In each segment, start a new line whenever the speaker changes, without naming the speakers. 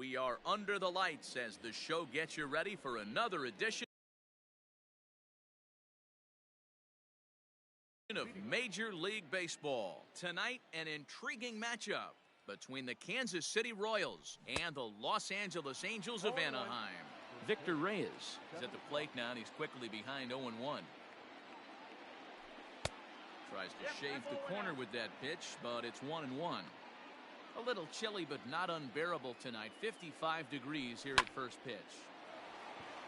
We are under the lights as the show gets you ready for another edition of Major League Baseball. Tonight, an intriguing matchup between the Kansas City Royals and the Los Angeles Angels of Anaheim. Victor Reyes is at the plate now, and he's quickly behind 0-1. Tries to shave the corner with that pitch, but it's 1-1. A little chilly, but not unbearable tonight. 55 degrees here at first pitch.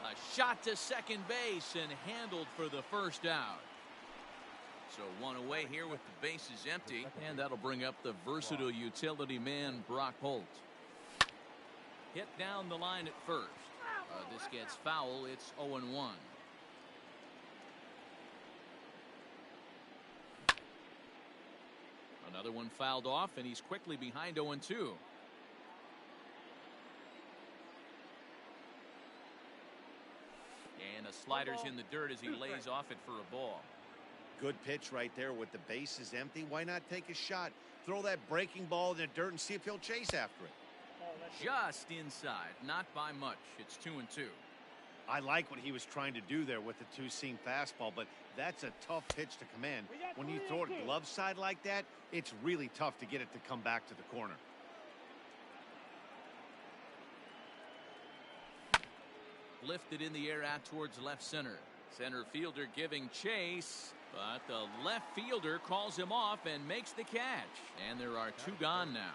A shot to second base and handled for the first out. So one away here with the bases empty, and that'll bring up the versatile utility man Brock Holt. Hit down the line at first. This gets foul. It's 0-1. Another one fouled off, and he's quickly behind 0-2. And a slider's in the dirt as he lays off it for a ball.
Good pitch right there with the bases empty. Why not take a shot? Throw that breaking ball in the dirt and see if he'll chase after it.
Just inside, not by much. It's 2-2.
I like what he was trying to do there with the two-seam fastball, but that's a tough pitch to command. When you throw it glove side like that, it's really tough to get it to come back to the corner.
Lifted in the air out towards left center. Center fielder giving chase, but the left fielder calls him off and makes the catch. And there are two gone now.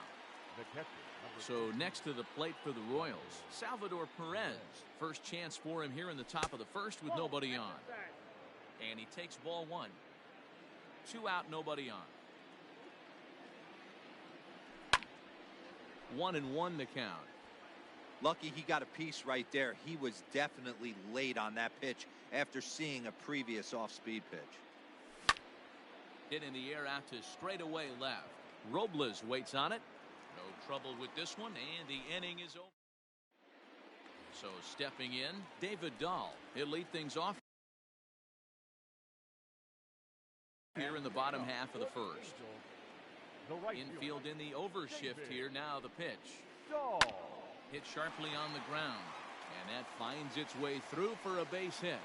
So next to the plate for the Royals, Salvador Perez. First chance for him here in the top of the first with nobody on. And he takes ball one. 2 out, nobody on. 1-1 the count.
Lucky he got a piece right there. He was definitely late on that pitch after seeing a previous off-speed pitch.
Hit in the air out to straightaway left. Robles waits on it. No trouble with this one, and the inning is over. So stepping in, David Dahl. He'll lead things off here in the bottom half of the first. Infield in the overshift here. Now the pitch. Hit sharply on the ground, and that finds its way through for a base hit.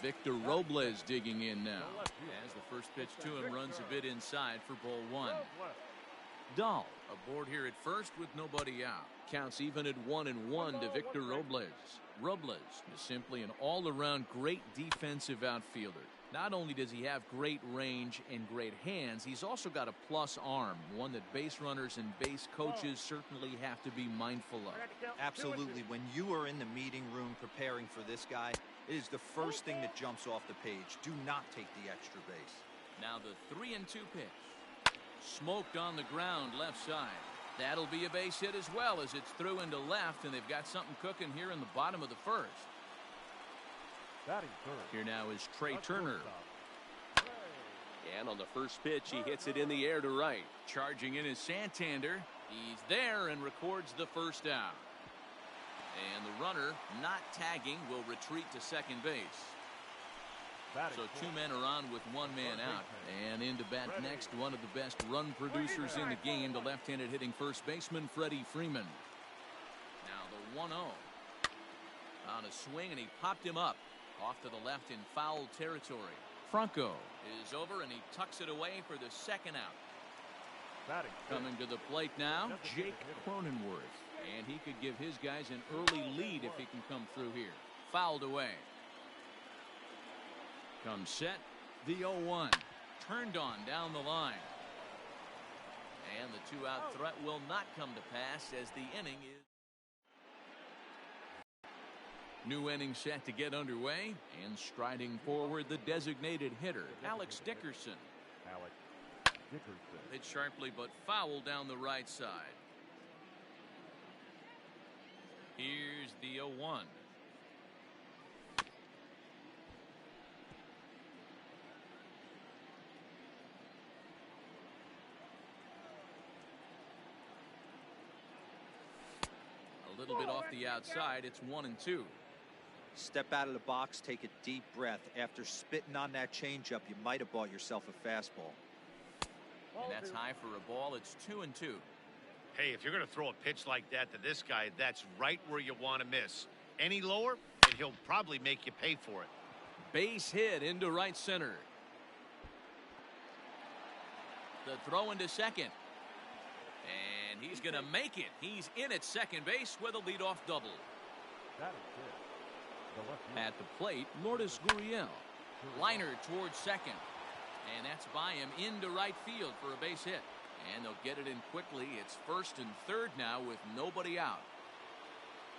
Victor Robles digging in now as the first pitch to him runs a bit inside for ball one. Dahl aboard here at first with nobody out. Counts even at 1-1 to Victor Robles. Robles is simply an all-around great defensive outfielder. Not only does he have great range and great hands, he's also got a plus arm, one that base runners and base coaches certainly have to be mindful of.
Absolutely. When you are in the meeting room preparing for this guy, it is the first thing that jumps off the page. Do not take the extra base.
Now the 3-2 pitch. Smoked on the ground left side. That'll be a base hit as well as it's through into left, and they've got something cooking here in the bottom of the first. Here now is Trey Turner. And on the first pitch, he hits it in the air to right. Charging in is Santander. He's there and records the first out. And the runner, not tagging, will retreat to second base. So 2 men are on with 1 man out. And in to bat next, one of the best run producers in the game, the left-handed hitting first baseman, Freddie Freeman. Now the 1-0. On a swing, and he popped him up. Off to the left in foul territory. Franco is over, and he tucks it away for the second out. Coming to the plate now, Jake Cronenworth. And he could give his guys an early lead if he can come through here. Fouled away. Comes set, the 0-1. Turned on down the line. And the 2-out threat will not come to pass as the inning is. New inning set to get underway, and striding forward the designated hitter, Alex Dickerson. Hit sharply but foul down the right side. Here's the 0-1. A little bit off the outside. It's 1-2.
Step out of the box, take a deep breath. After spitting on that changeup, you might have bought yourself a fastball.
And that's high for a ball. It's 2-2.
Hey, if you're going to throw a pitch like that to this guy, that's right where you want to miss. Any lower, and he'll probably make you pay for it.
Base hit into right center. The throw into second. And he's going to make it. He's in at second base with a leadoff double. At the plate, Lourdes Gurriel. Liner towards second. And that's by him into right field for a base hit. And they'll get it in quickly. It's first and third now with nobody out.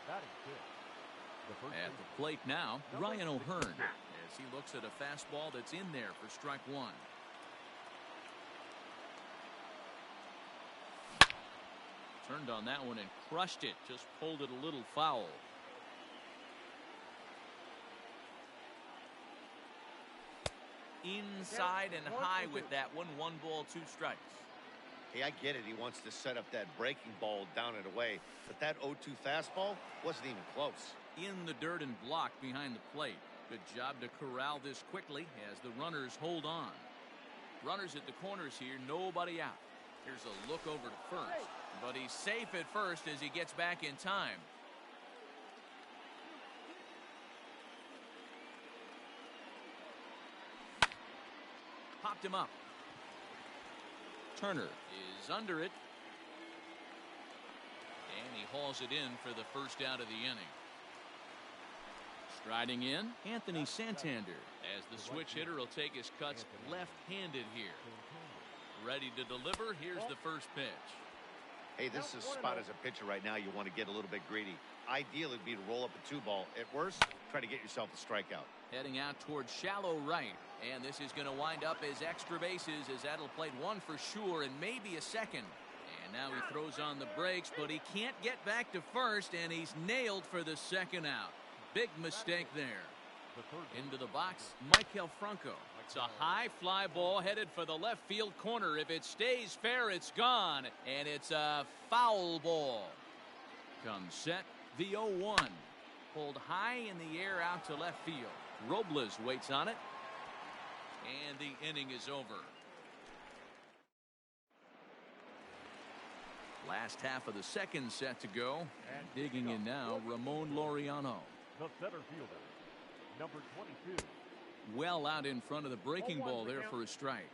At the plate now, Ryan O'Hearn, as he looks at a fastball that's in there for strike one. Turned on that one and crushed it. Just pulled it a little foul. Inside and high with that one. 1 ball, 2 strikes.
Hey, I get it. He wants to set up that breaking ball down and away. But that 0-2 fastball wasn't even close.
In the dirt and blocked behind the plate. Good job to corral this quickly as the runners hold on. Runners at the corners here, nobody out. Here's a look over to first. But he's safe at first as he gets back in time. Popped him up. Turner is under it. And he hauls it in for the first out of the inning. Striding in, Anthony Santander, as the switch hitter will take his cuts left-handed here. Ready to deliver. Here's the first pitch.
Hey, this is a spot as a pitcher right now you want to get a little bit greedy. Ideal would be to roll up a 2-ball. At worst, try to get yourself a strikeout.
Heading out towards shallow right. And this is going to wind up as extra bases, as that'll play one for sure and maybe a second. And now he throws on the brakes, but he can't get back to first, and he's nailed for the second out. Big mistake there. Into the box, Michael Franco. It's a high fly ball headed for the left field corner. If it stays fair, it's gone. And it's a foul ball. Comes set, the 0-1. Pulled high in the air out to left field. Robles waits on it. And the inning is over. Last half of the second set to go. Digging in now, Ramon Laureano.
The center fielder, number 22.
Well out in front of the breaking ball there for a strike.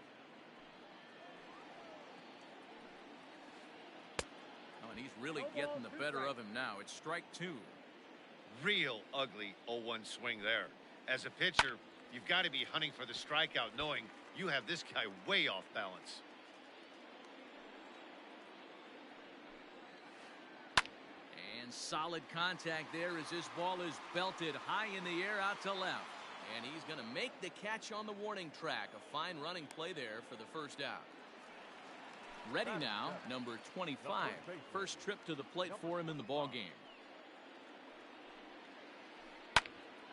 Oh, and he's really getting the better of him now. It's strike 2.
Real ugly 0-1 swing there. As a pitcher, you've got to be hunting for the strikeout, knowing you have this guy way off balance.
And solid contact there as this ball is belted high in the air out to left. And he's going to make the catch on the warning track. A fine running play there for the first out. Ready now, number 25. First trip to the plate for him in the ball game.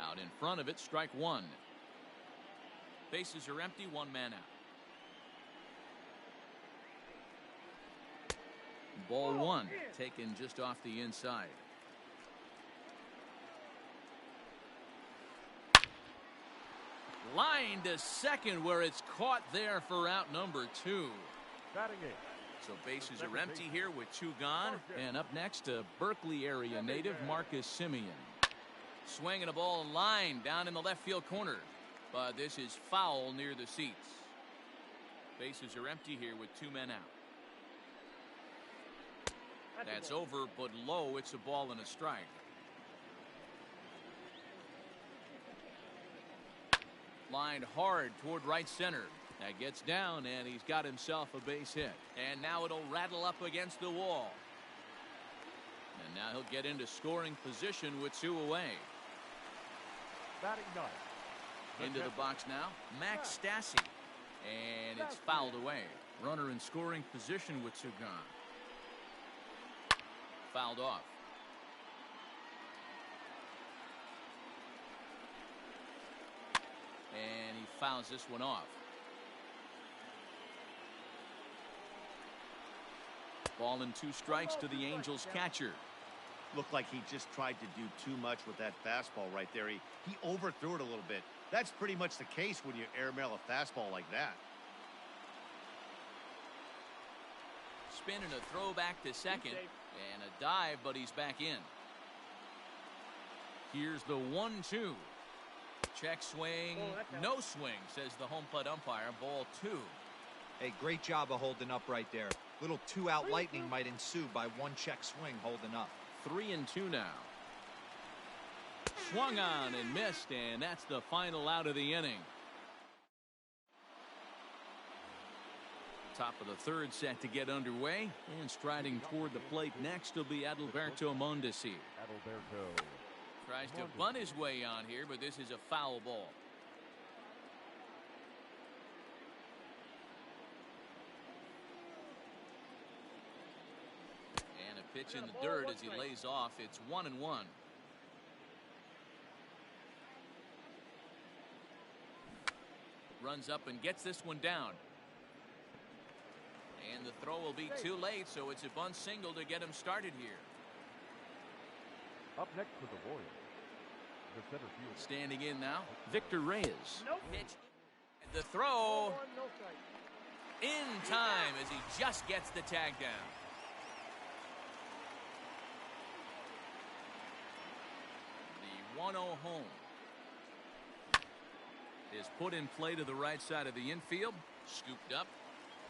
Out in front of it, strike 1. Bases are empty, 1 man out. Ball 1, taken just off the inside. Line to second, where it's caught there for out number 2. So bases are empty here with 2 gone. And up next, a Berkeley area native, Marcus Simeon. Swinging a ball line down in the left field corner. But this is foul near the seats. Bases are empty here with 2 men out. That's over, but low. It's a ball and a strike. Lined hard toward right center. That gets down, and he's got himself a base hit. And now it'll rattle up against the wall. And now he'll get into scoring position with 2 away. Into the box now, Max Stassi. And it's fouled away. Runner in scoring position with 2 gone. Fouled off. And he fouls this one off. Ball and 2 strikes to the Angels catcher.
Looked like he just tried to do too much with that fastball right there. He overthrew it a little bit. That's pretty much the case when you airmail a fastball like that.
Spin and a throw back to second. And a dive, but he's back in. Here's the 1-2. Check swing. No swing, says the home plate umpire. Ball 2.
Hey, great job of holding up right there. Little 2-out lightning might ensue by one check swing holding up.
3-2 now. Swung on and missed, and that's the final out of the inning. Top of the third set to get underway, and striding toward the plate next will be Adalberto Mondesi.
Adalberto.
Tries to bunt his way on here, but this is a foul ball. And a pitch in the dirt as he lays off. It's 1-1. Runs up and gets this one down. And the throw will be too late, so it's a bunt single to get him started here.
Up next for the Royals, the center fielder.
Standing in now, Victor Reyes. Pitch. The throw in time as he just gets the tag down. The 1-0 home is put in play to the right side of the infield. Scooped up.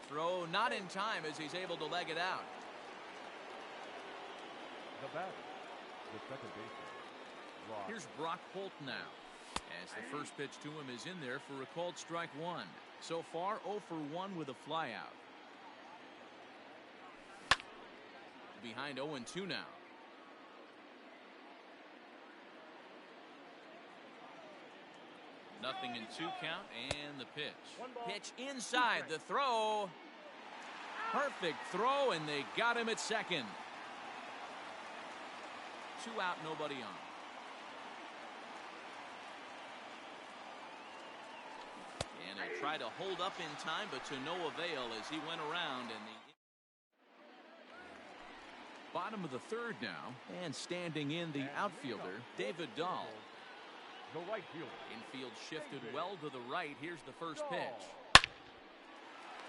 Throw not in time as he's able to leg it out.
The batter, the second baseman.
Here's Brock Holt now, as the first pitch to him is in there for a called strike 1. So far 0 for 1 with a flyout. Behind 0-2 now. Nothing in 2 count, and the pitch. Pitch inside, the throw. Perfect throw, and they got him at second. 2 out, nobody on. And he tried to hold up in time, but to no avail as he went around. And the bottom of the third now, and standing in the outfielder, David Dahl.
The right fielder.
Infield shifted well to the right. Here's the first pitch.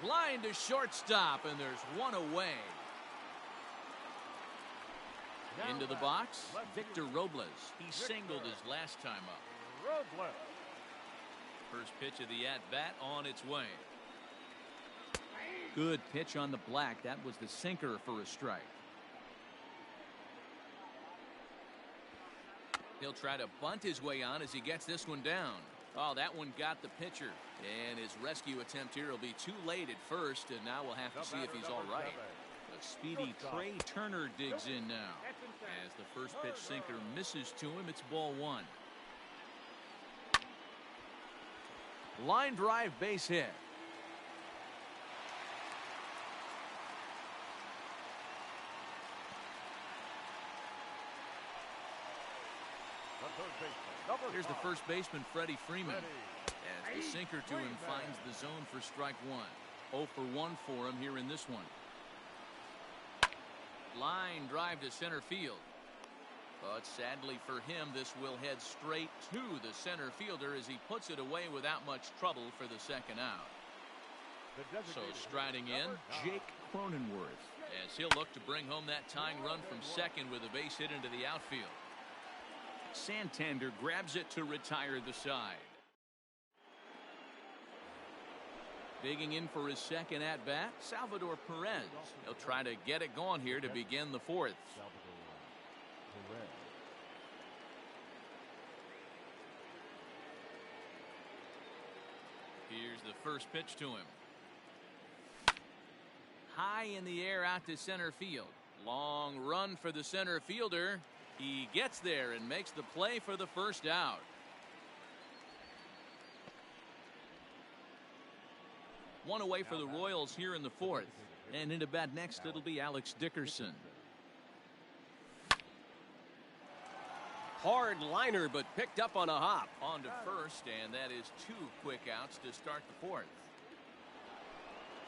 Line to shortstop, and there's one away. Into the box, Victor Robles. He singled his last time up.
Robles.
First pitch of the at-bat on its way. Good pitch on the black. That was the sinker for a strike. He'll try to bunt his way on as he gets this one down. Oh, that one got the pitcher. And his rescue attempt here will be too late at first, and now we'll have to see if he's all right. A speedy Trey Turner digs in now. As the first pitch sinker misses to him, it's ball 1. Line drive base hit. Here's the first baseman, Freddie Freeman. As the sinker to him finds the zone for strike 1. 0 for 1 for him here in this one. Line drive to center field. But sadly for him, this will head straight to the center fielder as he puts it away without much trouble for the second out. So striding in, Jake Cronenworth, as he'll look to bring home that tying run from second with a base hit into the outfield. Santander grabs it to retire the side. Digging in for his second at-bat, Salvador Perez. He'll try to get it going here to begin the fourth. Here's the first pitch to him. High in the air out to center field. Long run for the center fielder. He gets there and makes the play for the first out. One away for the Royals here in the fourth. And into bat next, it'll be Alex Dickerson.
Hard liner, but picked up on a hop.
On to first, and that is 2 quick outs to start the fourth.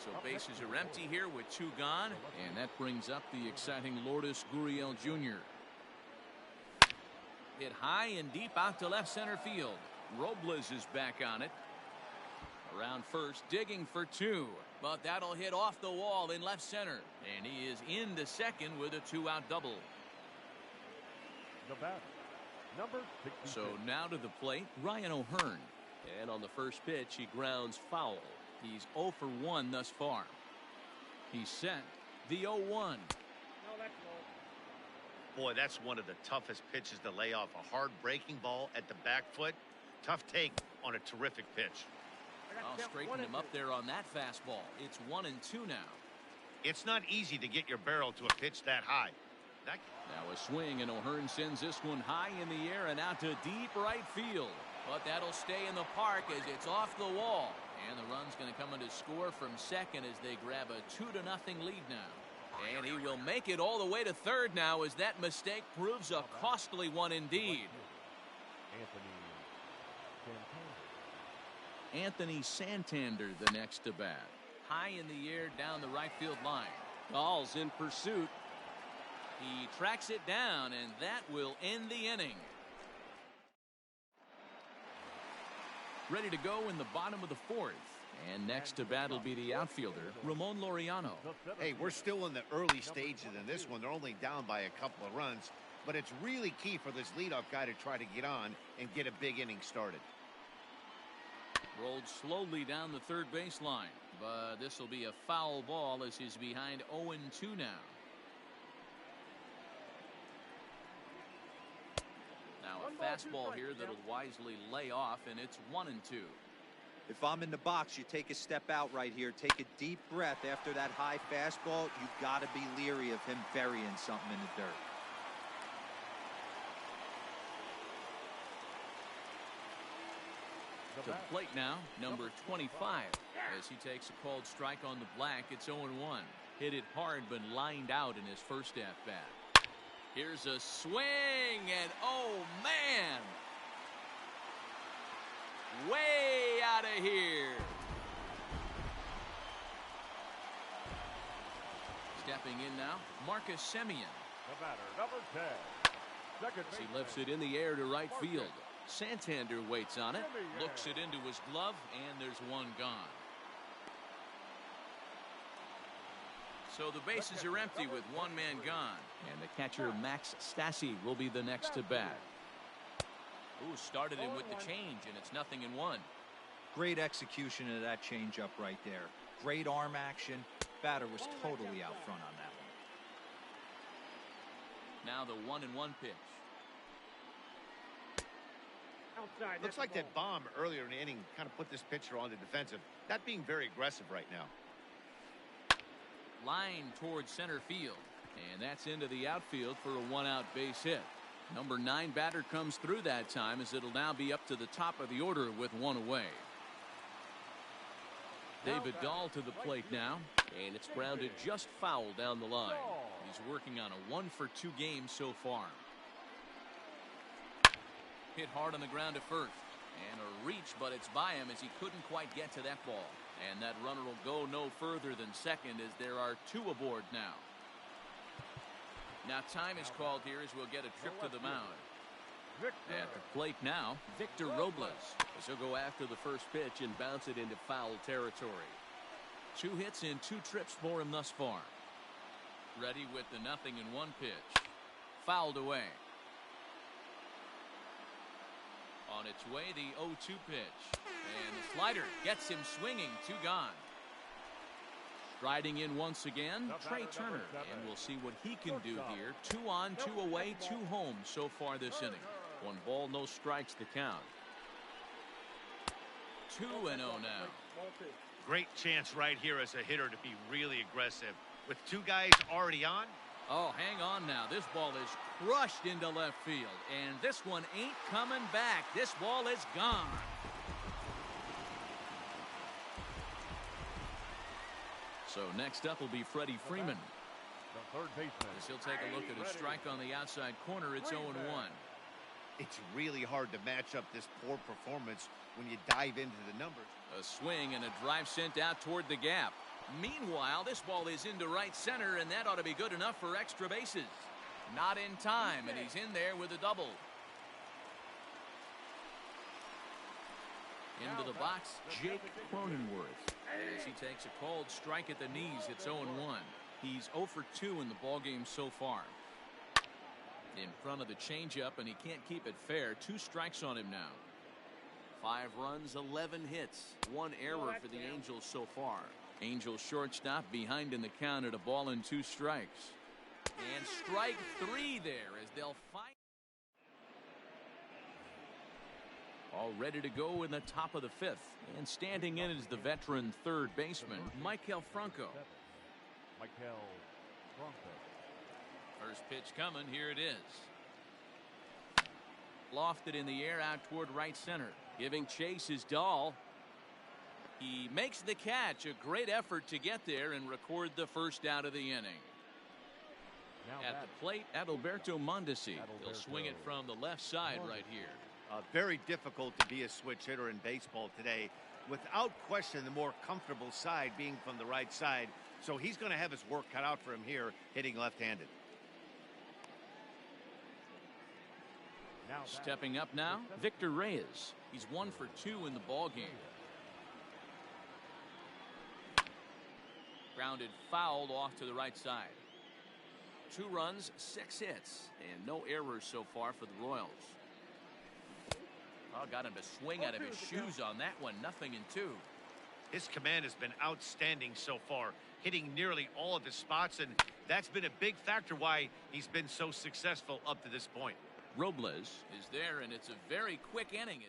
So bases are empty here with 2 gone, and that brings up the exciting Lourdes Gurriel Jr. Hit high and deep out to left center field. Robles is back on it. Around first, digging for two. But that'll hit off the wall in left center. And he is into second with a two-out double.
The batter, number 66.
So now to the plate, Ryan O'Hearn. And on the first pitch, he grounds foul.
He's 0 for 1 thus far. He's set the 0-1.
Boy, that's one of the toughest pitches to lay off. A hard breaking ball at the back foot. Tough take on a terrific pitch.
I'll straighten him up there on that fastball. It's 1-2 now.
It's not easy to get your barrel to a pitch that high.
Now a swing, and O'Hearn sends this one high in the air and out to deep right field. But that'll stay in the park as it's off the wall. And the run's going to come in to score from second as they grab a 2-0 lead now. And he will make it all the way to third now as that mistake proves a costly one indeed. Anthony Santander the next to bat. High in the air down the right field line.
Gall's in pursuit.
He tracks it down, and that will end the inning. Ready to go in the bottom of the fourth. And next to bat will be the outfielder, Ramon Laureano.
Hey, we're still in the early stages in this one. They're only down by a couple of runs. But it's really key for this leadoff guy to try to get on and get a big inning started.
Rolled slowly down the third baseline. But this will be a foul ball as he's behind 0-2 now. Now a fastball here that'll wisely lay off, and it's 1-2.
If I'm in the box, you take a step out right here. Take a deep breath after that high fastball. You got to be leery of him burying something in the dirt.
To the plate now, number 25. As he takes a called strike on the black, it's 0-1. Hit it hard, but lined out in his first at-bat. Here's a swing, and oh, man! Way out of here. Stepping in now, Marcus Semien.
The batter, number 10. Second
As he
baseman.
lifts it in the air to right field. Santander waits on it, looks it into his glove, and there's one gone. So the bases are empty with one man gone. And the catcher, Max Stassi, will be the next to bat. Ooh, started him with the change, and it's 0-1.
Great execution of that changeup right there. Great arm action. Batter was totally out front on that one.
Now the 1-1 pitch.
Looks like that bomb earlier in the inning kind of put this pitcher on the defensive. Not being very aggressive right now.
Line towards center field. And that's into the outfield for a one-out base hit. Number 9 batter comes through that time as it'll now be up to the top of the order with one away. David Dahl to the plate now.
And it's grounded just foul down the line.
He's working on a 1-for-2 game so far. Hit hard on the ground at first. And a reach, but it's by him as he couldn't quite get to that ball. And that runner will go no further than second as there are 2 aboard now. Now time is called here as we'll get a trip to the mound. At the plate now, Victor Robles.
As he'll go after the first pitch and bounce it into foul territory.
2 hits and 2 trips for him thus far. Ready with the 0-1 pitch. Fouled away. On its way, the 0-2 pitch. And the slider gets him swinging. 2 gone. Striding in once again, Trey Turner. And we'll see what he can do here. 2 on, 2 away, 2 home so far this inning.
1 ball, no strikes to count.
2-0 now.
Great chance right here as a hitter to be really aggressive. With 2 guys already on.
Oh, hang on now. This ball is crushed into left field. And this one ain't coming back. This ball is gone. So next up will be Freddie Freeman.
The third baseman.
As he'll take a look at a strike on the outside corner. It's 0-1.
It's really hard to match up this poor performance when you dive into the numbers.
A swing and a drive sent out toward the gap. Meanwhile, this ball is into right center, and that ought to be good enough for extra bases. Not in time, and he's in there with a double. Into the box, Jake Cronenworth. As he takes a cold strike at the knees, it's 0-1. He's 0 for 2 in the ballgame so far. In front of the changeup, and he can't keep it fair. 2 strikes on him now. 5 runs, 11 hits. 1 error for the Angels so far. Angels shortstop behind in the count at 1-2 strikes. And strike 3 there as they'll fight. All ready to go in the top of the 5th. And standing in is the veteran third baseman, Michael Franco.
Michael Franco.
First pitch coming. Here it is. Lofted in the air out toward right center. Giving chase is Dahl. He makes the catch. A great effort to get there and record the first out of the inning. At the plate, Adalberto Mondesi. He'll swing it from the left side right here.
Very difficult to be a switch hitter in baseball today. Without question, the more comfortable side being from the right side. So he's going to have his work cut out for him here, hitting left-handed.
Stepping up now, Victor Reyes. He's 1 for 2 in the ballgame. Grounded fouled off to the right side. 2 runs, 6 hits, and no errors so far for the Royals. Oh, got him to swing out of his shoes on that one. 0-2.
His command has been outstanding so far, hitting nearly all of his spots, and that's been a big factor why he's been so successful up to this point.
Robles is there, and it's a very quick inning.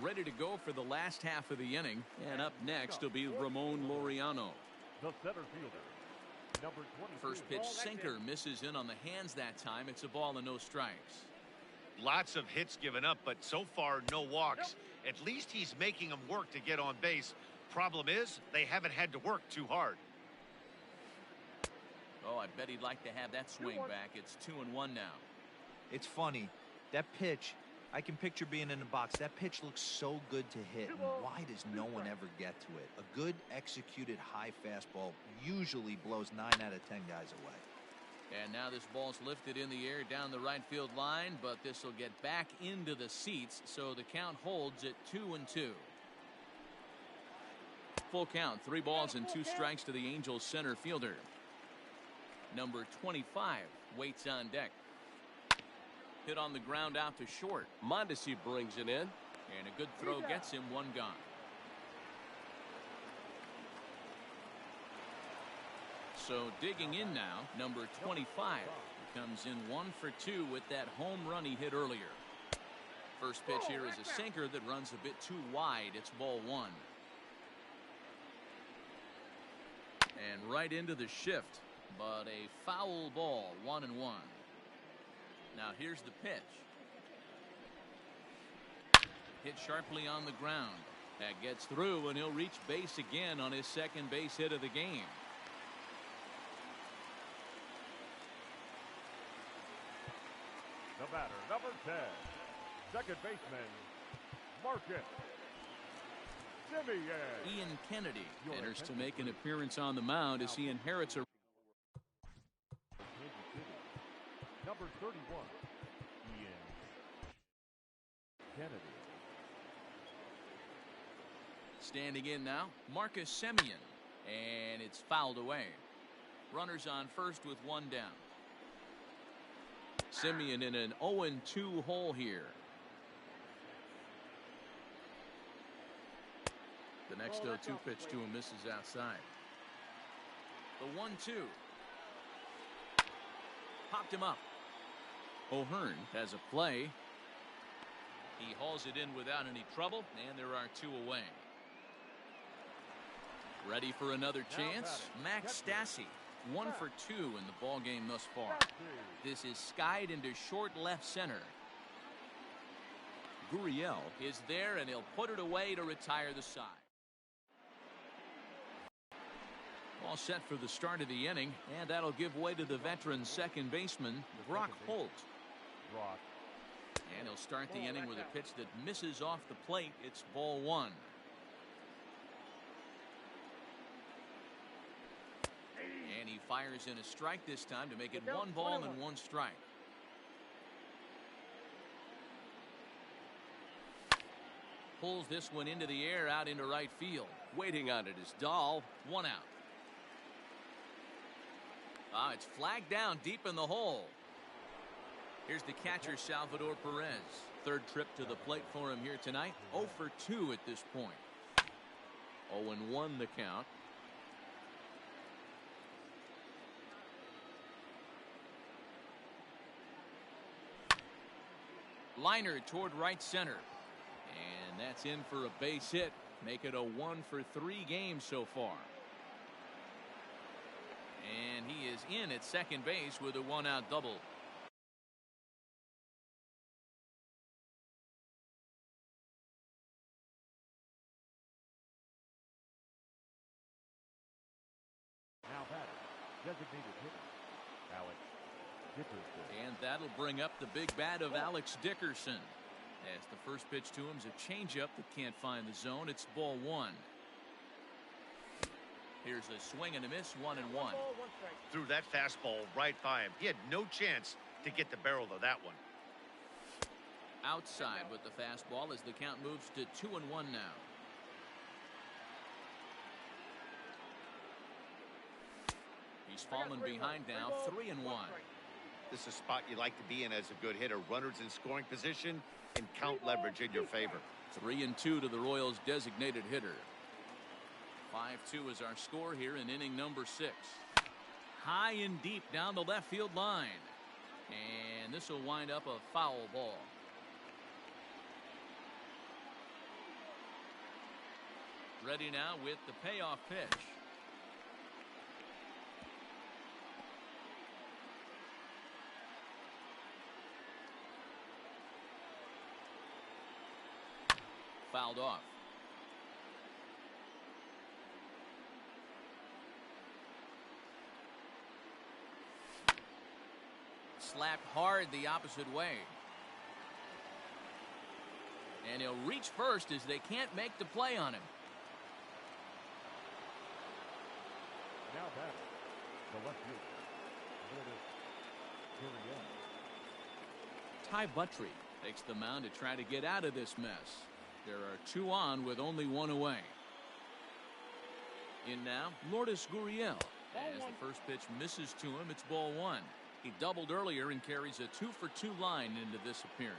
Ready to go for the last half of the inning, and up next will be Ramon Laureano.
The center fielder, number 22.
First pitch sinker misses in on the hands that time. It's a ball and no strikes.
Lots of hits given up, but so far no walks. At least he's making them work to get on base. Problem is, they haven't had to work too hard.
Oh, I bet he'd like to have that swing back. It's 2-1 now.
It's funny. That pitch, I can picture being in the box. That pitch looks so good to hit. And why does no one ever get to it? A good executed high fastball usually blows 9 out of 10 guys away.
And now this ball's lifted in the air down the right field line, but this will get back into the seats, so the count holds at 2-2. Full count, 3 balls and 2 strikes to the Angels center fielder. Number 25 waits on deck. Hit on the ground out to short.
Mondesi brings it in.
And a good throw gets him 1 gone. So digging in now, number 25 comes in 1 for 2 with that home run he hit earlier. First pitch here is a sinker that runs a bit too wide. It's ball 1. And right into the shift, but a foul ball, 1-1. Now here's the pitch. Hit sharply on the ground. That gets through, and he'll reach base again on his second base hit of the game.
The batter, number 10, second baseman, Marcus Semien.
Ian Kennedy enters to make an appearance on the mound as he inherits a
Number 31, Ian Kennedy.
standing in now, Marcus Semien, and it's fouled away. Runners on first with 1 down. Semien in an 0-2 hole here. The next 0-2 pitch to him misses outside. The 1-2 popped him up. O'Hearn has a play. He hauls it in without any trouble, and there are 2 away. Ready for another chance? Max Stassi, 1 for 2 in the ball game thus far. This is skied into short left center. Gurriel is there, and he'll put it away to retire the side. All set for the start of the inning, and that'll give way to the veteran second baseman, Brock Holt. And he'll start the inning with a pitch that misses off the plate. It's ball 1. And he fires in a strike this time to make it 1 ball and 1 strike. pulls this one into the air out into right field.
Waiting on it is Dahl.
1 out. It's flagged down deep in the hole. Here's the catcher, Salvador Perez. Third trip to the plate for him here tonight. 0 for 2 at this point.
0-1 the count.
Liner toward right center. And that's in for a base hit. Make it a 1 for 3 games so far. And he is in at second base with a 1-out double.
Now batter, designated hitter, Alex Dickerson.
And that'll bring up the big bat of Alex Dickerson. As the first pitch to him is a changeup that can't find the zone. It's ball 1. Here's a swing and a miss, 1-1.
Threw that fastball right by him. He had no chance to get the barrel of that one.
Outside with the fastball as the count moves to 2-1 now. He's fallen behind now, 3-1.
This is a spot you like to be in as a good hitter. Runners in scoring position and count leverage in your favor.
3-2 to the Royals' designated hitter. 5-2 is our score here in inning number 6. High and deep down the left field line. And this will wind up a foul ball. Ready now with the payoff pitch. Fouled off. Slapped hard the opposite way. And he'll reach first as they can't make the play on him.
Now batter, the left fielder,
Ty Buttrey takes the mound to try to get out of this mess. There are 2 on with only 1 away. In now, Lourdes Gurriel. As the first pitch misses to him, it's ball 1. He doubled earlier and carries a 2 for 2 line into this appearance.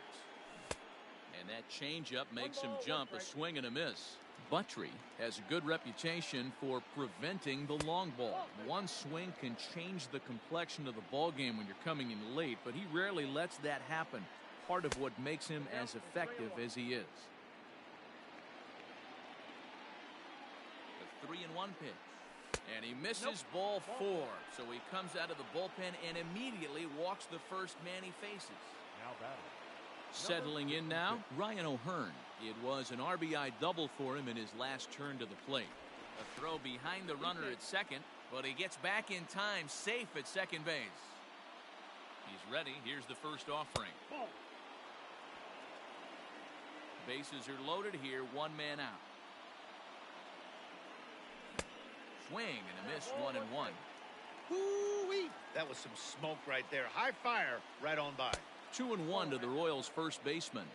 And that changeup makes him jump, a swing and a miss. Buttrey has a good reputation for preventing the long ball. One swing can change the complexion of the ball game when you're coming in late, but he rarely lets that happen. Part of what makes him as effective as he is. The 3-1 pitch. And he misses ball 4. So he comes out of the bullpen and immediately walks the first man he faces.
now batter.
Settling in now, Ryan O'Hearn. It was an RBI double for him in his last turn to the plate. A throw behind the runner at second, but he gets back in time, safe at second base. He's ready. Here's the first offering. Bases are loaded here, 1 man out. Swing and a miss, 1-1.
Woo-wee. That was some smoke right there. High fire right on by.
2-1 to the Royals' first baseman.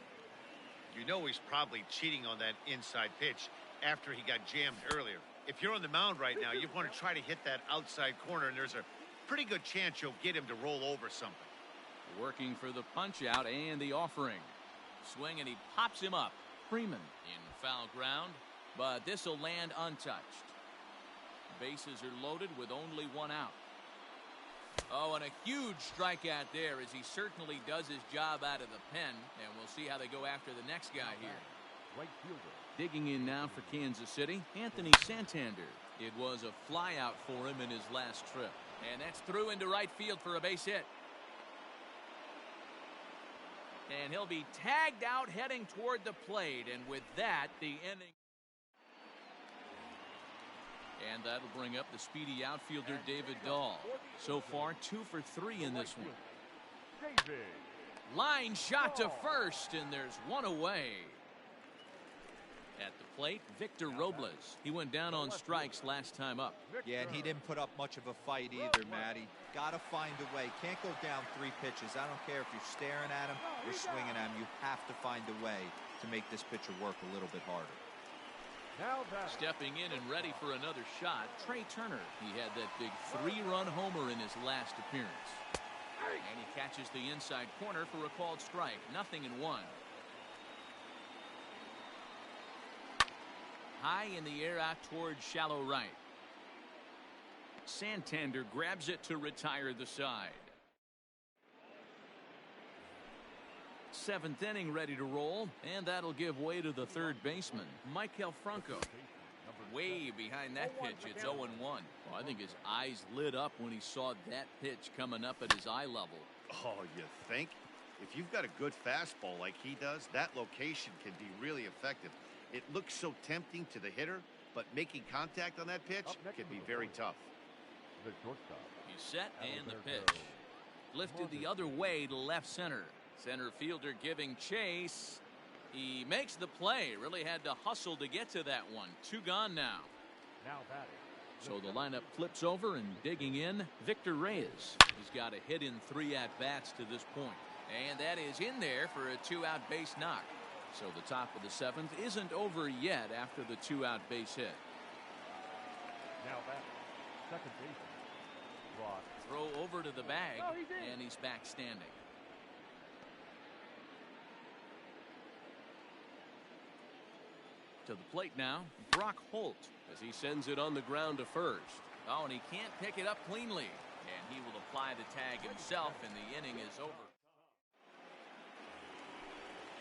You know he's probably cheating on that inside pitch after he got jammed earlier. If you're on the mound right now, you want to try to hit that outside corner, and there's a pretty good chance you'll get him to roll over something.
Working for the punch out and the offering. Swing and he pops him up. Freeman in foul ground, but this will land untouched. Bases are loaded with only 1 out. Oh, and a huge strikeout there as he certainly does his job out of the pen, and we'll see how they go after the next guy here.
Right fielder.
Digging in now for Kansas City, Anthony Santander. It was a flyout for him in his last trip, and that's through into right field for a base hit. And he'll be tagged out heading toward the plate, and with that, the inning. And that'll bring up the speedy outfielder David Dahl. So far, 2 for 3 in this one.
David.
Line shot to first, and there's 1 away. At the plate, Victor Robles. He went down on strikes last time up.
Yeah, and he didn't put up much of a fight either, Matty. Got to find a way. Can't go down 3 pitches. I don't care if you're staring at him or swinging at him. You have to find a way to make this pitcher work a little bit harder.
Now batting.
Stepping in and ready for another shot, Trey Turner. He had that big 3-run homer in his last appearance. And he catches the inside corner for a called strike. 0-1. High in the air out towards shallow right. Santander grabs it to retire the side. 7th inning ready to roll, and that'll give way to the third baseman, Maikel Franco. Way behind that pitch, it's 0-1. Well, I think his eyes lit up when he saw that pitch coming up at his eye level.
Oh, you think? If you've got a good fastball like he does, that location can be really effective. It looks so tempting to the hitter, but making contact on that pitch can be very tough.
The shortstop.
He's set, and the pitch. Lifted the other way to left center. Center fielder giving chase. He makes the play. Really had to hustle to get to that one. 2 gone now.
Now batting.
So the lineup flips over, and digging in, Victor Reyes. He's got a hit in 3 at-bats to this point. And that is in there for a 2-out base knock. So the top of the 7th isn't over yet after the 2-out base hit.
Now batting. Second baseman. Ross.
Throw over to the bag, and he's back standing. To the plate now, Brock Holt, as he sends it on the ground to first. Oh, and he can't pick it up cleanly. And he will apply the tag himself, and the inning is over.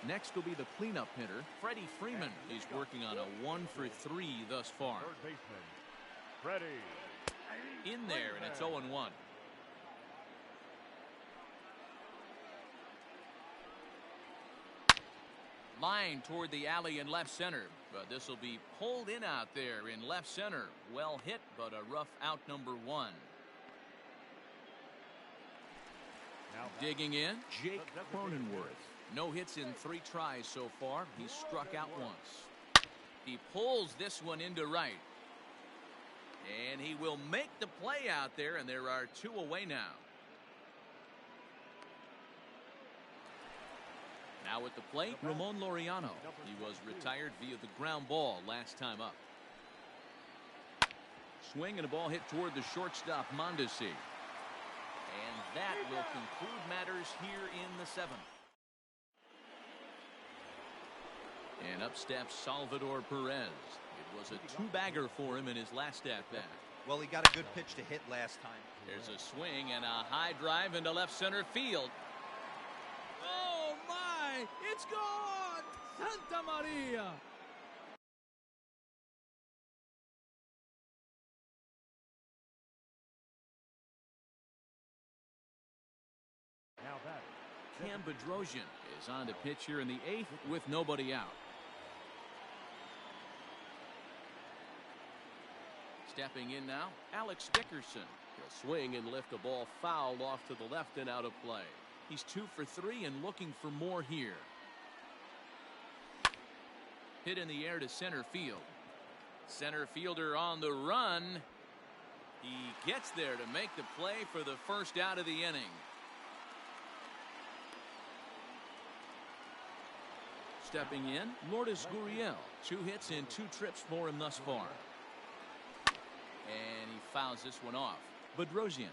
Next will be the cleanup hitter, Freddie Freeman. He's working on a 1-for-3 thus far.
Third baseman. Freddie.
In there, and it's 0-1. Line toward the alley in left center, but this will be pulled in out there in left center. Well hit, but a rough out, number 1.
Now
Digging in, Jake Cronenworth. No hits in 3 tries so far. He's struck out once. He pulls this one into right. And he will make the play out there, and there are 2 away now. Now at the plate, Ramon Laureano. He was retired via the ground ball last time up. Swing and a ball hit toward the shortstop, Mondesi. And that will conclude matters here in the 7th. And up steps Salvador Perez. It was a 2-bagger for him in his last at-bat.
Well, he got a good pitch to hit last time.
There's a swing and a high drive into left center field. Oh, my! It's gone! Santa Maria!
Now batting.
Cam Bedrosian is on to pitch here in the 8th with nobody out. Stepping in now, Alex Dickerson. He'll swing and lift a ball foul off to the left and out of play. He's 2 for 3 and looking for more here. Hit in the air to center field. Center fielder on the run. He gets there to make the play for the first out of the inning. Stepping in, Lourdes Gurriel. 2 hits and 2 trips for him thus far. And he fouls this one off. Bedrosian,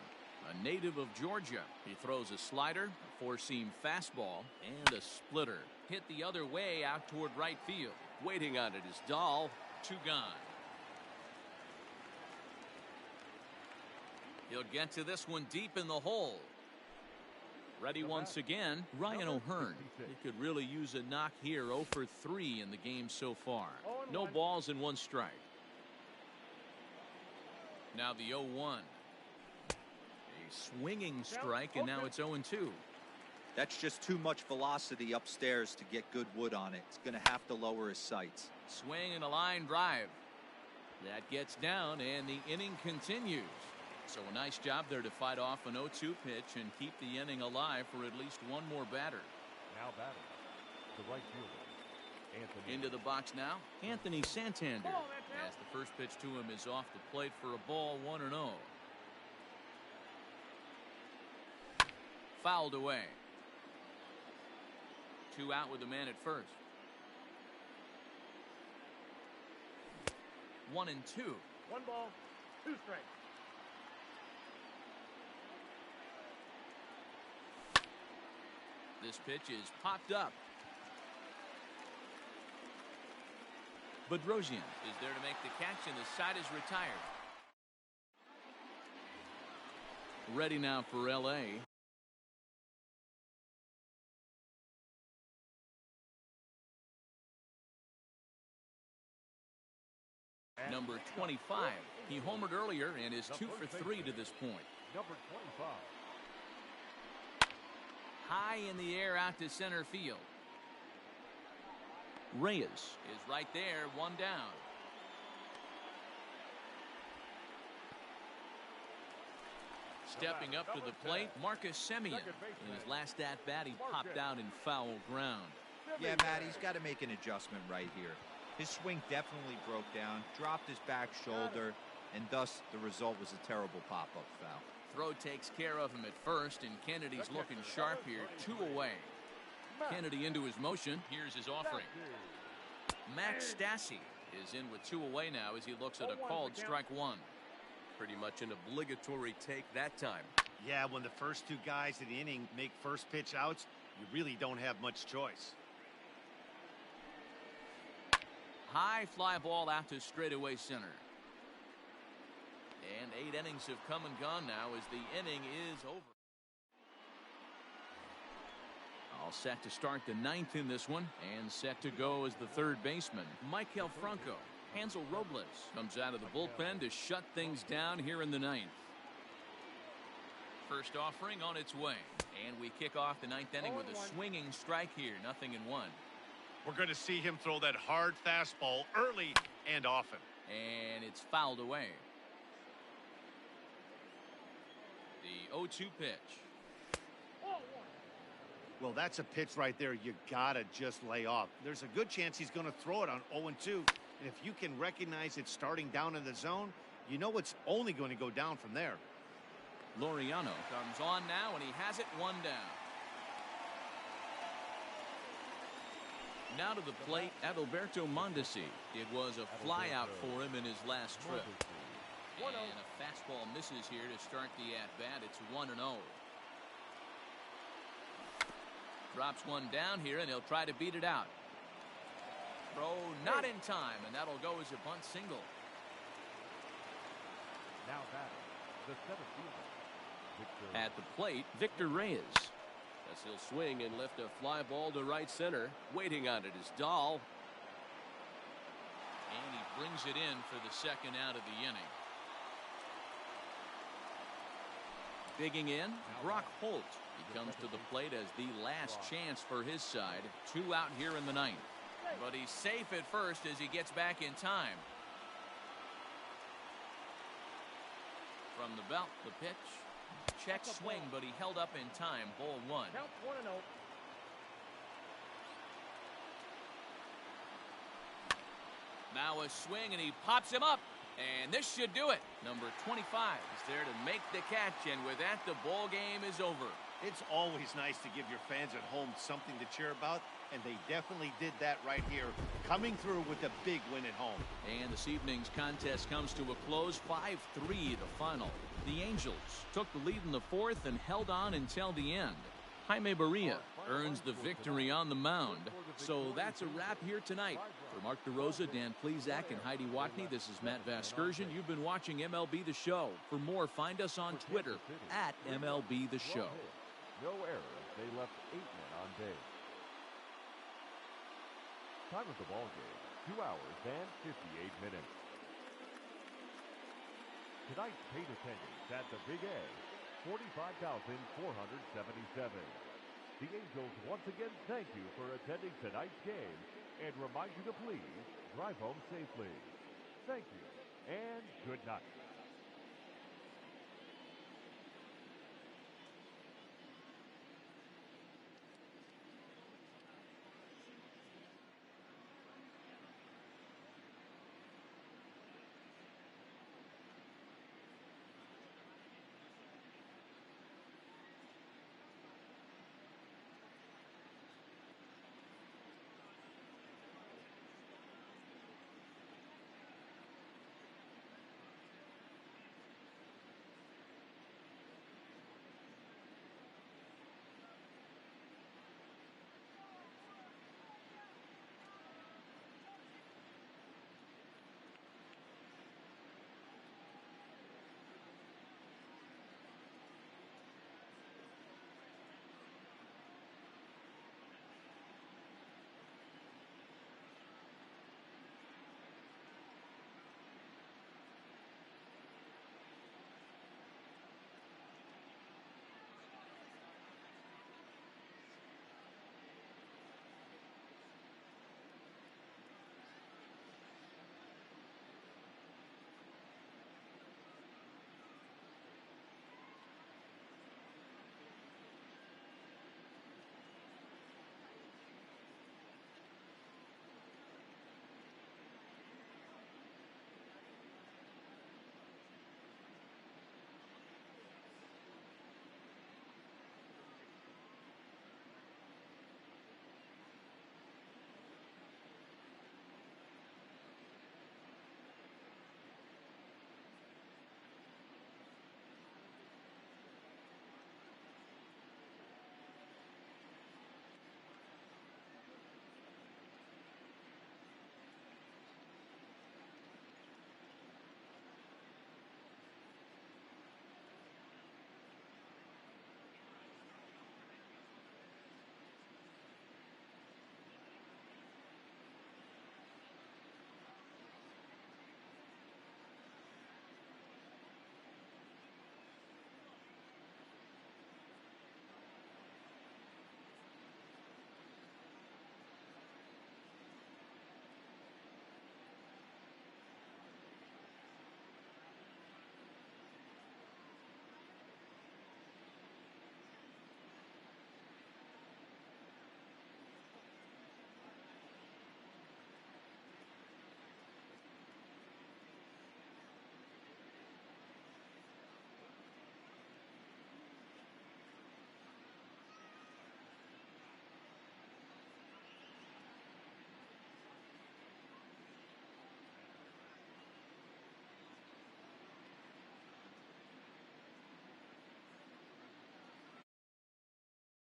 a native of Georgia. He throws a slider, a 4-seam fastball, and a splitter. Hit the other way out toward right field. Waiting on it is Dahl. 2 gone. He'll get to this one deep in the hole. Ready once again, Ryan O'Hearn. He could really use a knock here. 0 for 3 in the game so far. No balls and 1 strike. Now the 0-1. A swinging strike, and now it's 0-2.
That's just too much velocity upstairs to get good wood on it. It's going to have to lower his sights.
Swing and a line drive. That gets down, and the inning continues. So a nice job there to fight off an 0-2 pitch and keep the inning alive for at least 1 more batter.
Now batting. The right fielder. Anthony.
Into the box now, Anthony Santander. As the first pitch to him is off the plate for a ball, 1-0. Fouled away. 2 out with the man at first. 1-2.
1 ball, 2 strikes.
This pitch is popped up. Bedrosian is there to make the catch, and the side is retired. Ready now for L.A. Number 25. He homered earlier and is 2 for 3 to this point.
Number 25.
High in the air out to center field. Reyes is right there, 1 down. Stepping up to the plate, Marcus Semien. In his last at-bat, he popped out in foul ground.
Yeah, Matt, he's got to make an adjustment right here. His swing definitely broke down, dropped his back shoulder, and thus the result was a terrible pop-up foul.
Throw takes care of him at first, and Kennedy's looking sharp here, 2 away. Kennedy into his motion. Here's his offering. Max Stassi is in with 2 away now as he looks at a called strike 1.
Pretty much an obligatory take that time.
Yeah, when the first 2 guys in the inning make first pitch outs, you really don't have much choice.
High fly ball out to straightaway center. And 8 innings have come and gone now as the inning is over. All set to start the 9th in this one, and set to go as the third baseman, Michael Franco. Hansel Robles comes out of the bullpen to shut things down here in the 9th. First offering on its way, and we kick off the 9th inning with a swinging strike here, 0-1.
We're going to see him throw that hard fastball early and often.
And it's fouled away. The 0-2 pitch.
Well, that's a pitch right there you gotta just lay off. There's a good chance he's going to throw it on 0-2. And if you can recognize it starting down in the zone, you know it's only going to go down from there.
Laureano comes on now, and he has it 1 down. Now to the plate, Adalberto Mondesi. It was a flyout for him in his last trip. And a fastball misses here to start the at-bat. It's 1-0. Drops 1 down here, and he'll try to beat it out. Throw not in time, and that'll go as a bunt single.
Now batting, the 7th fielder,
At the plate, Victor Reyes.
As he'll swing and lift a fly ball to right center. Waiting on it is Dahl.
And he brings it in for the 2nd out of the inning. Digging in, Brock Holt. He comes to the plate as the last chance for his side. 2 out here in the 9th. But he's safe at first as he gets back in time. From the belt, the pitch. Check swing, but he held up in time. Ball 1.
Count 1-0.
Now a swing, and he pops him up. And this should do it. Number 25 is there to make the catch, and with that, the ball game is over.
It's always nice to give your fans at home something to cheer about, and they definitely did that right here, coming through with a big win at home.
And this evening's contest comes to a close, 5-3 the final. The Angels took the lead in the 4th and held on until the end. Jaime Barria earns the victory on the mound. So that's a wrap here tonight. For Mark DeRosa, Dan Plesac, and Heidi Watney, this is Matt Vasgersian. You've been watching MLB The Show. For more, find us on Twitter at MLB The Show.
No errors. They left 8 men on base. Time of the ball game, 2 hours and 58 minutes. Tonight's paid attendance at the Big A, 45,477. The Angels once again thank you for attending tonight's game and remind you to please drive home safely. Thank you and good night.